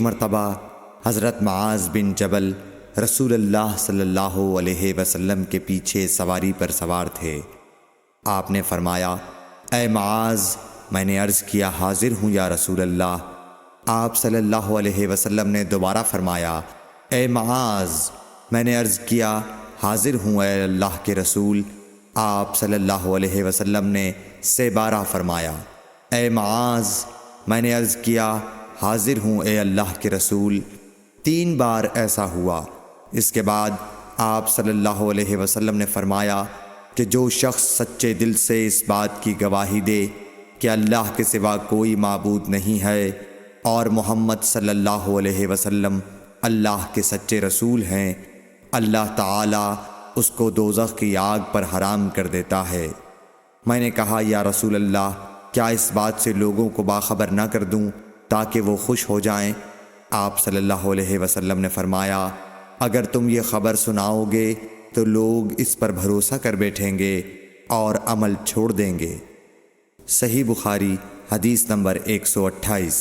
مرتبہ حضرت معاذ بن جبل رسول اللہ صلی اللہ علیہ وسلم کے پیچھے سواری پر سوار تھے۔ آپ نے فرمایا، اے معاذ، میں نے عرض کیا حاضر ہوں یا رسول اللہ۔ آپ صلی اللہ علیہ وسلم نے دوبارہ فرمایا، اے معاذ، میں نے عرض کیا حاضر ہوں اے اللہ کے رسول۔ آپ صلی اللہ علیہ وسلم نے سے بارہ فرمایا، اے معاذ، میں نے عرض کیا حاضر ہوں اے اللہ کے رسول۔ 3 بار ایسا ہوا۔ اس کے بعد آپ صلی اللہ علیہ وسلم نے فرمایا کہ جو شخص سچے دل سے اس بات کی گواہی دے کہ اللہ کے سوا کوئی معبود نہیں ہے اور محمد صلی اللہ علیہ وسلم اللہ کے سچے رسول ہیں، اللہ تعالیٰ اس کو دوزخ کی آگ پر حرام کر دیتا ہے۔ میں نے کہا، یا رسول اللہ، کیا اس بات سے لوگوں کو باخبر نہ کر دوں تاکہ وہ خوش ہو جائیں؟ آپ صلی اللہ علیہ وسلم نے فرمایا، اگر تم یہ خبر سناؤ گے تو لوگ اس پر بھروسہ کر بیٹھیں گے اور عمل چھوڑ دیں گے۔ صحیح بخاری حدیث نمبر 128۔